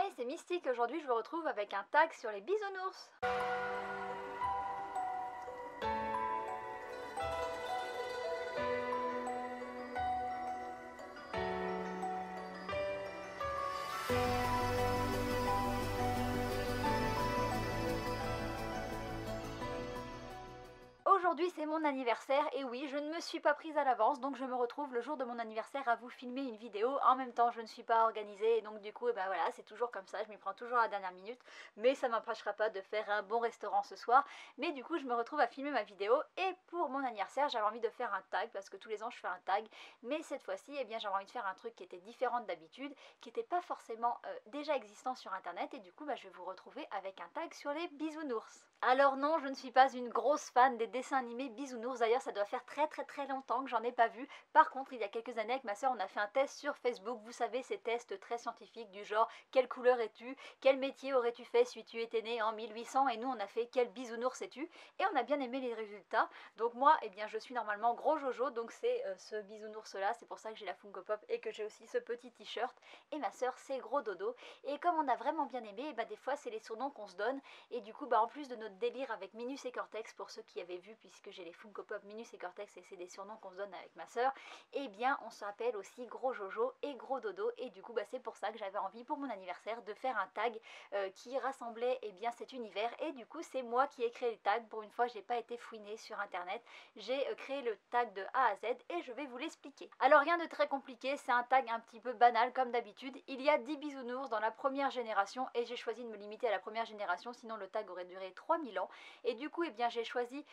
Hey, c'est Mystique, aujourd'hui je vous retrouve avec un tag sur les bisounours. Aujourd'hui c'est mon anniversaire et oui, je ne me suis pas prise à l'avance, donc je me retrouve le jour de mon anniversaire à vous filmer une vidéo. En même temps je ne suis pas organisée et donc du coup voilà, c'est toujours comme ça, je m'y prends toujours à la dernière minute, mais ça m'empêchera pas de faire un bon restaurant ce soir. Mais du coup je me retrouve à filmer ma vidéo et pour mon anniversaire j'avais envie de faire un tag parce que tous les ans je fais un tag, mais cette fois-ci j'avais envie de faire un truc qui était différent d'habitude, qui n'était pas forcément déjà existant sur internet et du coup je vais vous retrouver avec un tag sur les bisounours. Alors non, je ne suis pas une grosse fan des dessins animés bisounours, d'ailleurs ça doit faire très longtemps que j'en ai pas vu. Par contre il y a quelques années avec ma soeur on a fait un test sur Facebook, vous savez ces tests très scientifiques du genre quelle couleur es-tu, quel métier aurais-tu fait si tu étais né en 1800, et nous on a fait quel bisounours es-tu, et on a bien aimé les résultats. Donc moi je suis normalement gros Jojo, donc c'est ce bisounours là, c'est pour ça que j'ai la Funko Pop et que j'ai aussi ce petit t-shirt, et ma soeur c'est gros dodo. Et comme on a vraiment bien aimé, des fois c'est les surnoms qu'on se donne, et du coup en plus de notre délire avec Minus et Cortex, pour ceux qui avaient vu, puisque j'ai les Funko Pop Minus et Cortex et c'est des surnoms qu'on se donne avec ma soeur, on s'appelle aussi gros Jojo et gros dodo, et du coup c'est pour ça que j'avais envie pour mon anniversaire de faire un tag qui rassemblait cet univers, et du coup c'est moi qui ai créé le tag. Pour une fois j'ai pas été fouinée sur internet, j'ai créé le tag de A à Z et je vais vous l'expliquer. Alors rien de très compliqué, c'est un tag un petit peu banal comme d'habitude. Il y a 10 bisounours dans la première génération et j'ai choisi de me limiter à la première génération, sinon le tag aurait duré 3000 ans. Et du coup j'ai choisi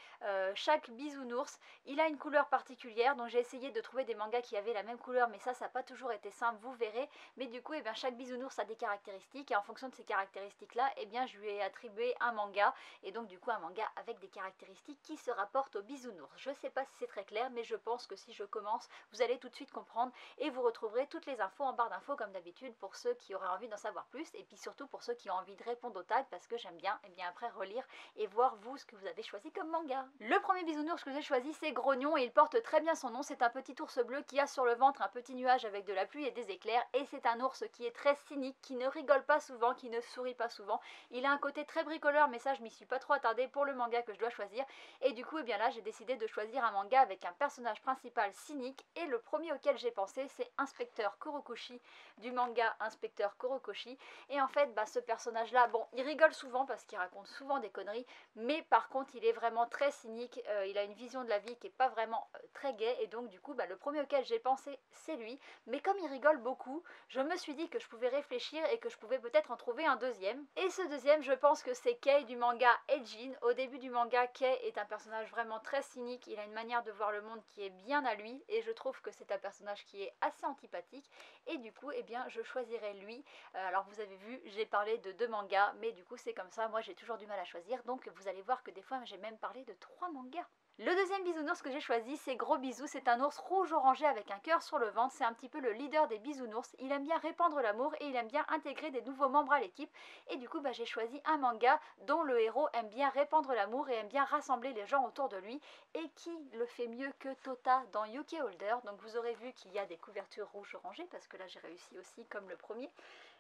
chaque bisounours, il a une couleur particulière, donc j'ai essayé de trouver des mangas qui avaient la même couleur, mais ça n'a pas toujours été simple, vous verrez. Mais du coup chaque bisounours a des caractéristiques, et en fonction de ces caractéristiques là je lui ai attribué un manga, et donc du coup un manga avec des caractéristiques qui se rapportent au bisounours. Je sais pas si c'est très clair, mais je pense que si je commence vous allez tout de suite comprendre, et vous retrouverez toutes les infos en barre d'infos comme d'habitude pour ceux qui auraient envie d'en savoir plus, et puis surtout pour ceux qui ont envie de répondre au tag, parce que j'aime bien après relire et voir vous ce que vous avez choisi comme manga. Le premier bisounours que j'ai choisi c'est Grognon, et il porte très bien son nom. C'est un petit ours bleu qui a sur le ventre un petit nuage avec de la pluie et des éclairs, et c'est un ours qui est très cynique, qui ne rigole pas souvent, qui ne sourit pas souvent. Il a un côté très bricoleur, mais ça je m'y suis pas trop attardée pour le manga que je dois choisir, et du coup là j'ai décidé de choisir un manga avec un personnage principal cynique, et le premier auquel j'ai pensé c'est Inspecteur Kurokoshi du manga Inspecteur Kurokoshi. Et en fait ce personnage là, il rigole souvent parce qu'il raconte souvent des conneries, mais par contre il est vraiment très cynique, il a une vision de la vie qui est pas vraiment très gaie, et donc du coup le premier auquel j'ai pensé c'est lui. Mais comme il rigole beaucoup, je me suis dit que je pouvais réfléchir et que je pouvais peut-être en trouver un deuxième, et ce deuxième je pense que c'est Kei du manga Edjin. Au début du manga, Kei est un personnage vraiment très cynique, il a une manière de voir le monde qui est bien à lui, et je trouve que c'est un personnage qui est assez antipathique, et du coup je choisirai lui. Alors vous avez vu, j'ai parlé de 2 mangas, mais du coup c'est comme ça, moi j'ai toujours du mal à choisir, donc vous allez voir que des fois j'ai même parlé de 3 mangas. Le deuxième bisounours que j'ai choisi c'est Gros Bisou. C'est un ours rouge orangé avec un cœur sur le ventre, c'est un petit peu le leader des bisounours. Il aime bien répandre l'amour et il aime bien intégrer des nouveaux membres à l'équipe, et du coup j'ai choisi un manga dont le héros aime bien répandre l'amour et aime bien rassembler les gens autour de lui, et qui le fait mieux que Tota dans Yuki Holder. Donc vous aurez vu qu'il y a des couvertures rouges orangées parce que là j'ai réussi aussi comme le premier.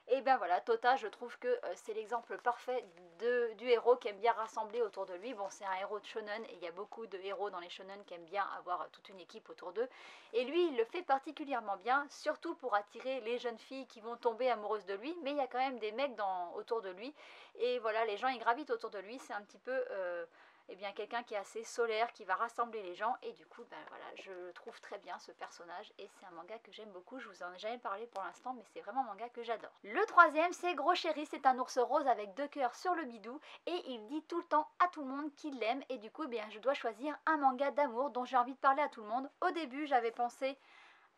Et voilà, Tota, je trouve que c'est l'exemple parfait du héros qui aime bien rassembler autour de lui. Bon, c'est un héros de shonen, et il y a beaucoup de héros dans les shonen qui aiment bien avoir toute une équipe autour d'eux. Et lui, il le fait particulièrement bien, surtout pour attirer les jeunes filles qui vont tomber amoureuses de lui. Mais il y a quand même des mecs autour de lui. Et voilà, les gens, ils gravitent autour de lui. C'est un petit peu quelqu'un qui est assez solaire, qui va rassembler les gens, et du coup voilà, je trouve très bien ce personnage, et c'est un manga que j'aime beaucoup. Je vous en ai jamais parlé pour l'instant, mais c'est vraiment un manga que j'adore. Le troisième c'est Gros Chéri. C'est un ours rose avec 2 cœurs sur le bidou, et il dit tout le temps à tout le monde qu'il l'aime, et du coup je dois choisir un manga d'amour dont j'ai envie de parler à tout le monde. Au début j'avais pensé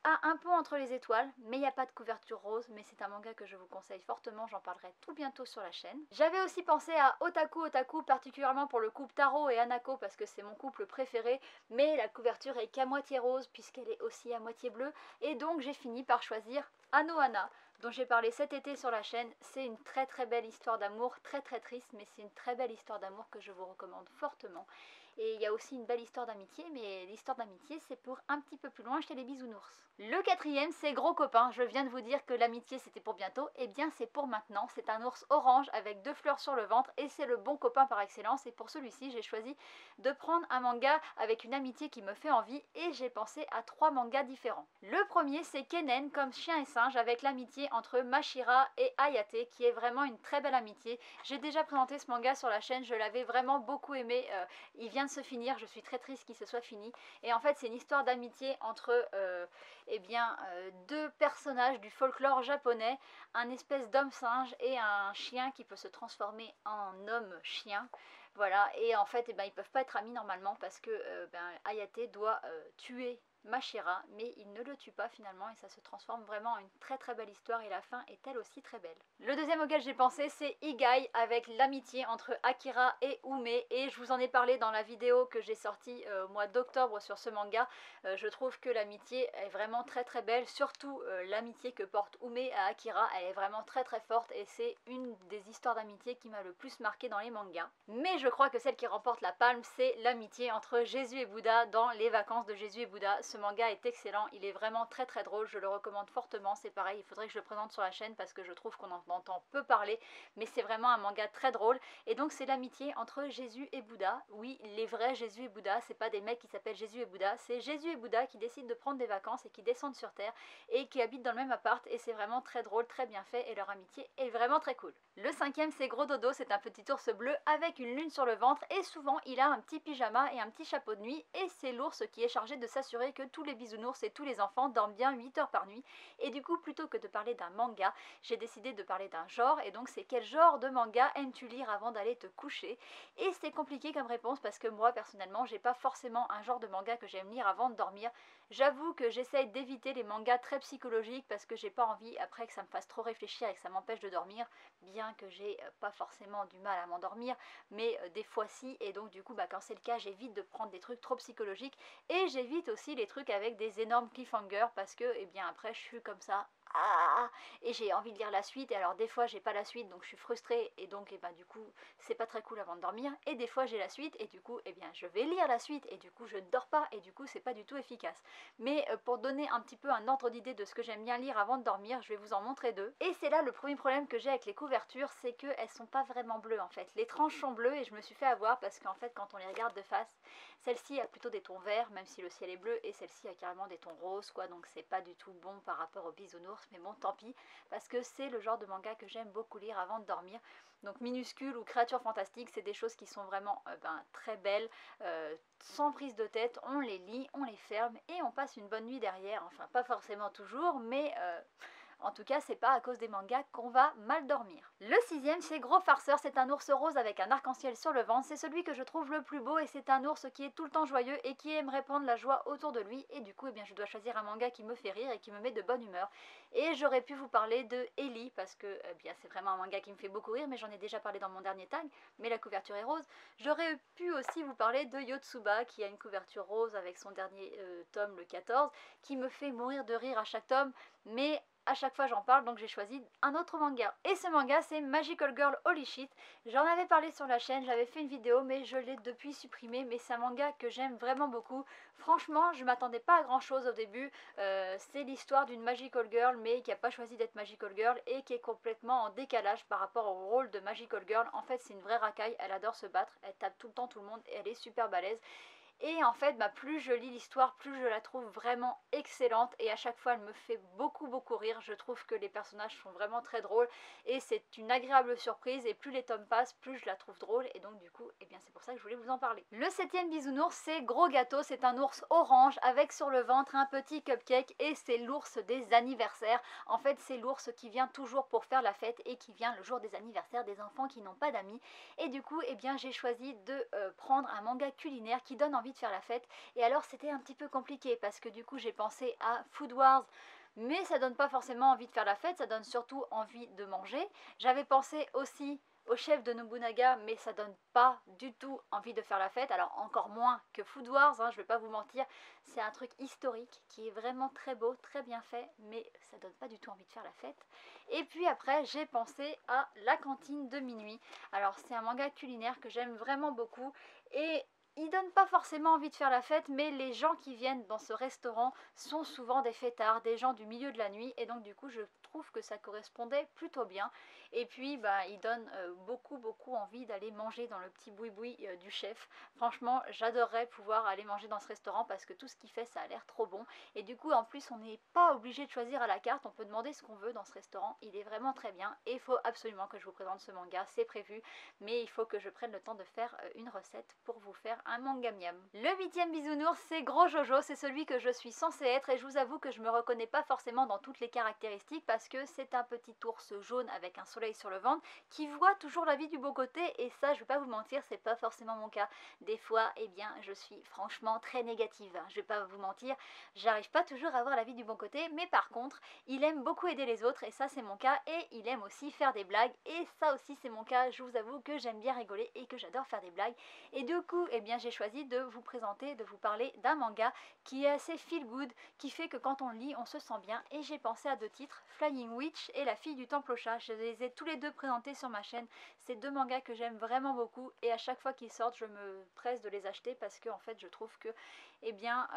à Un pont entre les étoiles, mais il n'y a pas de couverture rose, mais c'est un manga que je vous conseille fortement, j'en parlerai tout bientôt sur la chaîne. J'avais aussi pensé à Otaku Otaku, particulièrement pour le couple Taro et Hanako, parce que c'est mon couple préféré, mais la couverture est qu'à moitié rose, puisqu'elle est aussi à moitié bleue, et donc j'ai fini par choisir Anohana, dont j'ai parlé cet été sur la chaîne. C'est une très belle histoire d'amour, très triste, mais c'est une très belle histoire d'amour que je vous recommande fortement. Et il y a aussi une belle histoire d'amitié, mais l'histoire d'amitié c'est pour un petit peu plus loin chez les bisounours. Le quatrième c'est Gros Copain. Je viens de vous dire que l'amitié c'était pour bientôt, et bien c'est pour maintenant. C'est un ours orange avec 2 fleurs sur le ventre et c'est le bon copain par excellence. Et pour celui-ci j'ai choisi de prendre un manga avec une amitié qui me fait envie et j'ai pensé à 3 mangas différents. Le premier c'est Kennen comme chien et singe avec l'amitié entre Mashira et Hayate qui est vraiment une très belle amitié. J'ai déjà présenté ce manga sur la chaîne, je l'avais vraiment beaucoup aimé. Il vient de se finir, je suis très triste qu'il se soit fini. Et en fait c'est une histoire d'amitié entre deux personnages du folklore japonais, un espèce d'homme singe et un chien qui peut se transformer en homme chien. Voilà, et en fait, ils peuvent pas être amis normalement parce que Hayate doit tuer Mashira, mais il ne le tue pas finalement et ça se transforme vraiment en une très très belle histoire et la fin est elle aussi très belle. Le deuxième auquel j'ai pensé c'est Igai avec l'amitié entre Akira et Ume et je vous en ai parlé dans la vidéo que j'ai sortie au mois d'octobre sur ce manga. Je trouve que l'amitié est vraiment très très belle, surtout l'amitié que porte Ume à Akira, elle est vraiment très très forte et c'est une des histoires d'amitié qui m'a le plus marqué dans les mangas. Mais je crois que celle qui remporte la palme c'est l'amitié entre Jésus et Bouddha dans Les Vacances de Jésus et Bouddha. Ce manga est excellent, il est vraiment très très drôle, je le recommande fortement, c'est pareil, il faudrait que je le présente sur la chaîne parce que je trouve qu'on en entend peu parler, mais c'est vraiment un manga très drôle, et donc c'est l'amitié entre Jésus et Bouddha. Oui, les vrais Jésus et Bouddha, c'est pas des mecs qui s'appellent Jésus et Bouddha, c'est Jésus et Bouddha qui décident de prendre des vacances et qui descendent sur Terre et qui habitent dans le même appart, et c'est vraiment très drôle, très bien fait, et leur amitié est vraiment très cool. Le cinquième c'est Gros Dodo, c'est un petit ours bleu avec une lune sur le ventre, et souvent il a un petit pyjama et un petit chapeau de nuit, et c'est l'ours qui est chargé de s'assurer que tous les bisounours et tous les enfants dorment bien 8 heures par nuit. Et du coup, plutôt que de parler d'un manga, j'ai décidé de parler d'un genre, et donc c'est quel genre de manga aimes-tu lire avant d'aller te coucher? Et c'est compliqué comme réponse parce que moi personnellement j'ai pas forcément un genre de manga que j'aime lire avant de dormir. J'avoue que j'essaye d'éviter les mangas très psychologiques parce que j'ai pas envie après que ça me fasse trop réfléchir et que ça m'empêche de dormir, bien que j'ai pas forcément du mal à m'endormir, mais des fois si, et donc du coup quand c'est le cas j'évite de prendre des trucs trop psychologiques et j'évite aussi les trucs avec des énormes cliffhangers parce que après je suis comme ça et j'ai envie de lire la suite, et alors des fois j'ai pas la suite donc je suis frustrée et donc du coup c'est pas très cool avant de dormir, et des fois j'ai la suite et du coup je vais lire la suite et du coup je ne dors pas et du coup c'est pas du tout efficace. Mais pour donner un petit peu un ordre d'idée de ce que j'aime bien lire avant de dormir, je vais vous en montrer deux. Et c'est là le premier problème que j'ai avec les couvertures, c'est qu'elles sont pas vraiment bleues en fait. Les tranches sont bleues et je me suis fait avoir parce qu'en fait quand on les regarde de face, celle-ci a plutôt des tons verts même si le ciel est bleu, et celle-ci a carrément des tons roses quoi, donc c'est pas du tout bon par rapport aux bisounours, mais bon tant pis parce que c'est le genre de manga que j'aime beaucoup lire avant de dormir. Donc Minuscule ou Créatures Fantastiques, c'est des choses qui sont vraiment très belles, sans prise de tête, on les lit, on les ferme et on passe une bonne nuit derrière, enfin pas forcément toujours, mais en tout cas, c'est pas à cause des mangas qu'on va mal dormir. Le sixième, c'est Gros Farceur, c'est un ours rose avec un arc-en-ciel sur le ventre, c'est celui que je trouve le plus beau et c'est un ours qui est tout le temps joyeux et qui aime répandre la joie autour de lui, et du coup, je dois choisir un manga qui me fait rire et qui me met de bonne humeur. Et j'aurais pu vous parler de Ellie parce que c'est vraiment un manga qui me fait beaucoup rire, mais j'en ai déjà parlé dans mon dernier tag, mais la couverture est rose. J'aurais pu aussi vous parler de Yotsuba qui a une couverture rose avec son dernier tome, le 14, qui me fait mourir de rire à chaque tome, mais à chaque fois j'en parle, donc j'ai choisi un autre manga. Et ce manga c'est Magical Girl Holy Shit. J'en avais parlé sur la chaîne, j'avais fait une vidéo mais je l'ai depuis supprimé, mais c'est un manga que j'aime vraiment beaucoup. Franchement je m'attendais pas à grand chose au début, c'est l'histoire d'une Magical Girl mais qui a pas choisi d'être Magical Girl et qui est complètement en décalage par rapport au rôle de Magical Girl. En fait c'est une vraie racaille, elle adore se battre, elle tape tout le temps tout le monde et elle est super balèze. Et en fait, plus je lis l'histoire, plus je la trouve vraiment excellente et à chaque fois elle me fait beaucoup rire. Je trouve que les personnages sont vraiment très drôles et c'est une agréable surprise, et plus les tomes passent, plus je la trouve drôle, et donc du coup, c'est pour ça que je voulais vous en parler. Le septième bisounours, c'est Gros Gâteau, c'est un ours orange avec sur le ventre un petit cupcake et c'est l'ours des anniversaires. En fait, c'est l'ours qui vient toujours pour faire la fête et qui vient le jour des anniversaires des enfants qui n'ont pas d'amis. Et du coup, j'ai choisi de prendre un manga culinaire qui donne envie de faire la fête. Et alors c'était un petit peu compliqué parce que du coup j'ai pensé à Food Wars, mais ça donne pas forcément envie de faire la fête, ça donne surtout envie de manger. J'avais pensé aussi au chef de Nobunaga, mais ça donne pas du tout envie de faire la fête, alors encore moins que Food Wars, je vais pas vous mentir, c'est un truc historique qui est vraiment très beau, très bien fait, mais ça donne pas du tout envie de faire la fête. Et puis après j'ai pensé à La Cantine de minuit. Alors c'est un manga culinaire que j'aime vraiment beaucoup, et Il donne pas forcément envie de faire la fête, mais les gens qui viennent dans ce restaurant sont souvent des fêtards, des gens du milieu de la nuit, et donc du coup je trouve que ça correspondait plutôt bien. Et puis bah, il donne beaucoup envie d'aller manger dans le petit boui-boui du chef. Franchement, j'adorerais pouvoir aller manger dans ce restaurant parce que tout ce qu'il fait, ça a l'air trop bon. Et du coup, en plus, on n'est pas obligé de choisir à la carte, on peut demander ce qu'on veut dans ce restaurant. Il est vraiment très bien et il faut absolument que je vous présente ce manga, c'est prévu, mais il faut que je prenne le temps de faire une recette pour vous faire un manga miam. Le 8e bisounours, c'est Gros Jojo, c'est celui que je suis censée être et je vous avoue que je me reconnais pas forcément dans toutes les caractéristiques parce que c'est un petit ours jaune avec un soleil sur le ventre qui voit toujours la vie du beau côté et ça, je vais pas vous mentir, c'est pas forcément mon cas. Des fois, eh bien, je suis franchement très négative, je vais pas vous mentir, j'arrive pas toujours à voir la vie du bon côté, mais par contre, il aime beaucoup aider les autres et ça c'est mon cas, et il aime aussi faire des blagues et ça aussi c'est mon cas. Je vous avoue que j'aime bien rigoler et que j'adore faire des blagues, et du coup, eh bien, j'ai choisi de vous présenter, de vous parler d'un manga qui est assez feel good, qui fait que quand on le lit, on se sent bien, et j'ai pensé à deux titres, Flying Witch et La fille du temple au chat. Je les ai tous les deux présentés sur ma chaîne. C'est deux mangas que j'aime vraiment beaucoup et à chaque fois qu'ils sortent, je me presse de les acheter parce que en fait, je trouve que, eh bien,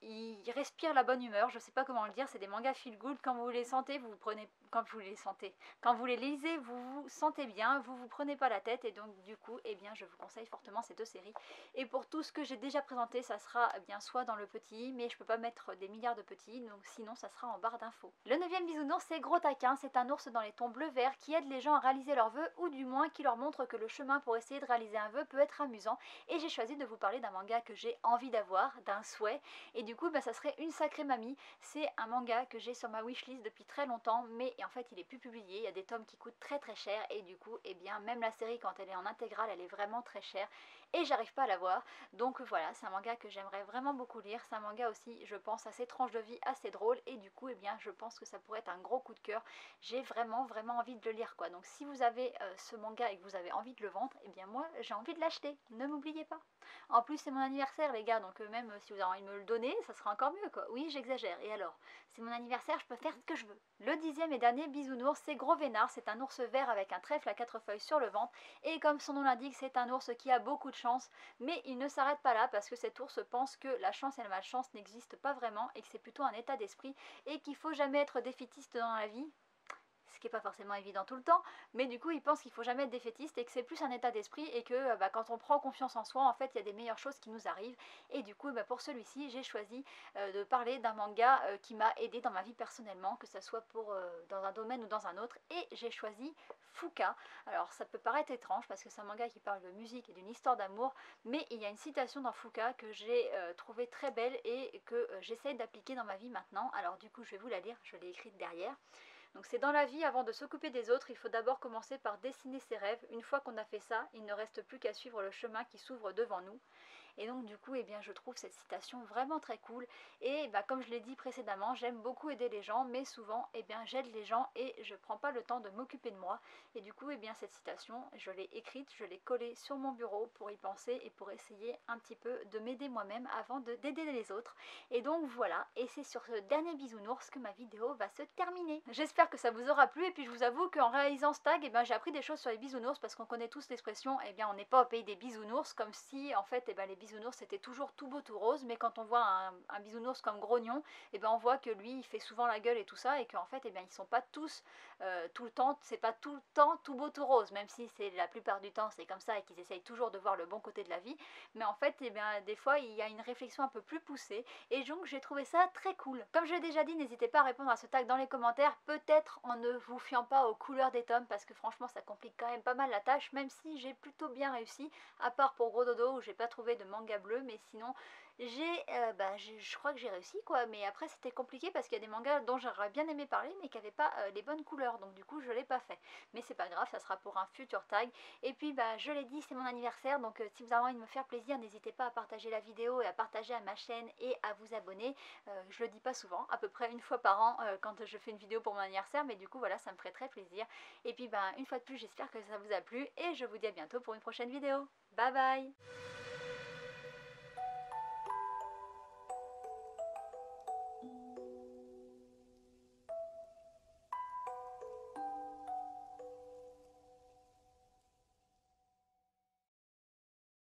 ils respirent la bonne humeur, je sais pas comment le dire, c'est des mangas feel good, quand vous les sentez, vous prenez, quand vous les sentez, quand vous les lisez, vous vous sentez bien, vous vous prenez pas la tête, et donc du coup, eh bien, je vous conseille fortement ces deux séries. Et pour tout ce que j'ai déjà présenté, ça sera eh bien soit dans le petit, mais je peux pas mettre des milliards de petits, donc sinon ça sera en barre d'infos. Le 9e bisounours, c'est Gros Taquin, c'est un ours dans les tons bleu-vert qui aide les gens à réaliser leurs vœux, ou du moins qui leur montre que le chemin pour essayer de réaliser un vœu peut être amusant, et j'ai choisi de vous parler d'un manga que j'ai envie d'avoir, d'un souhait, et du coup, bah, ça serait Une sacrée mamie. C'est un manga que j'ai sur ma wishlist depuis très longtemps, mais en fait, il est plus publié. Il y a des tomes qui coûtent très cher, et du coup, eh bien, même la série, quand elle est en intégrale, elle est vraiment très chère, et j'arrive pas à la voir. Donc voilà, c'est un manga que j'aimerais vraiment beaucoup lire. C'est un manga aussi, je pense, assez tranche de vie, assez drôle, et du coup, eh bien, je pense que ça pourrait être un gros coup de cœur. J'ai vraiment envie de le lire, quoi. Donc si vous avez ce manga et que vous avez envie de le vendre, eh bien moi, j'ai envie de l'acheter. Ne m'oubliez pas. En plus, c'est mon anniversaire, les gars, donc même si vous avez envie de me le donner, ça sera encore mieux, quoi. Oui, j'exagère, et alors? C'est mon anniversaire, je peux faire ce que je veux. Le 10e et dernier bisounours, c'est Gros Vénard, c'est un ours vert avec un trèfle à 4 feuilles sur le ventre, et comme son nom l'indique, c'est un ours qui a beaucoup de chance, mais il ne s'arrête pas là, parce que cet ours pense que la chance et la malchance n'existent pas vraiment, et que c'est plutôt un état d'esprit, et qu'il faut jamais être défaitiste dans la vie, ce qui n'est pas forcément évident tout le temps, mais du coup il pense qu'il faut jamais être défaitiste et que c'est plus un état d'esprit, et que bah, quand on prend confiance en soi, en fait il y a des meilleures choses qui nous arrivent. Et du coup bah, pour celui-ci j'ai choisi de parler d'un manga qui m'a aidé dans ma vie personnellement, que ce soit pour dans un domaine ou dans un autre, et j'ai choisi Fuka. Alors ça peut paraître étrange parce que c'est un manga qui parle de musique et d'une histoire d'amour, mais il y a une citation dans Fuka que j'ai trouvée très belle et que j'essaye d'appliquer dans ma vie maintenant. Alors du coup je vais vous la lire, je l'ai écrite derrière. Donc c'est dans la vie, avant de s'occuper des autres, il faut d'abord commencer par dessiner ses rêves. Une fois qu'on a fait ça, il ne reste plus qu'à suivre le chemin qui s'ouvre devant nous. Et donc du coup, eh bien, je trouve cette citation vraiment très cool. Et bah, comme je l'ai dit précédemment, j'aime beaucoup aider les gens, mais souvent, eh bien, j'aide les gens et je prends pas le temps de m'occuper de moi. Et du coup, eh bien, cette citation, je l'ai écrite, je l'ai collée sur mon bureau pour y penser et pour essayer un petit peu de m'aider moi-même avant d'aider les autres. Et donc voilà, et c'est sur ce dernier bisounours que ma vidéo va se terminer. J'espère que ça vous aura plu, et puis je vous avoue qu'en réalisant ce tag, eh bien, j'ai appris des choses sur les bisounours, parce qu'on connaît tous l'expression, eh bien, on n'est pas au pays des bisounours, comme si en fait, eh bien, les bisounours c'était toujours tout beau tout rose, mais quand on voit un bisounours comme Grognon, eh bien, on voit que lui il fait souvent la gueule et tout ça, et qu'en fait eh bien, ils sont pas tous tout le temps, c'est pas tout le temps tout beau tout rose, même si c'est la plupart du temps c'est comme ça et qu'ils essayent toujours de voir le bon côté de la vie, mais en fait eh bien, des fois il y a une réflexion un peu plus poussée, et donc j'ai trouvé ça très cool. Comme je l'ai déjà dit, n'hésitez pas à répondre à ce tag dans les commentaires, peut-être en ne vous fiant pas aux couleurs des tomes, parce que franchement ça complique quand même pas mal la tâche, même si j'ai plutôt bien réussi, à part pour Gros Dodo où j'ai pas trouvé de manga bleu, mais sinon je crois que j'ai réussi, quoi. Mais après c'était compliqué parce qu'il y a des mangas dont j'aurais bien aimé parler mais qui n'avaient pas les bonnes couleurs, donc du coup je l'ai pas fait. Mais c'est pas grave, ça sera pour un futur tag. Et puis bah je l'ai dit, c'est mon anniversaire, donc si vous avez envie de me faire plaisir, n'hésitez pas à partager la vidéo et à partager à ma chaîne et à vous abonner. Je le dis pas souvent, à peu près une fois par an quand je fais une vidéo pour mon anniversaire, mais du coup voilà, ça me ferait très plaisir. Et puis bah une fois de plus, j'espère que ça vous a plu et je vous dis à bientôt pour une prochaine vidéo. Bye bye.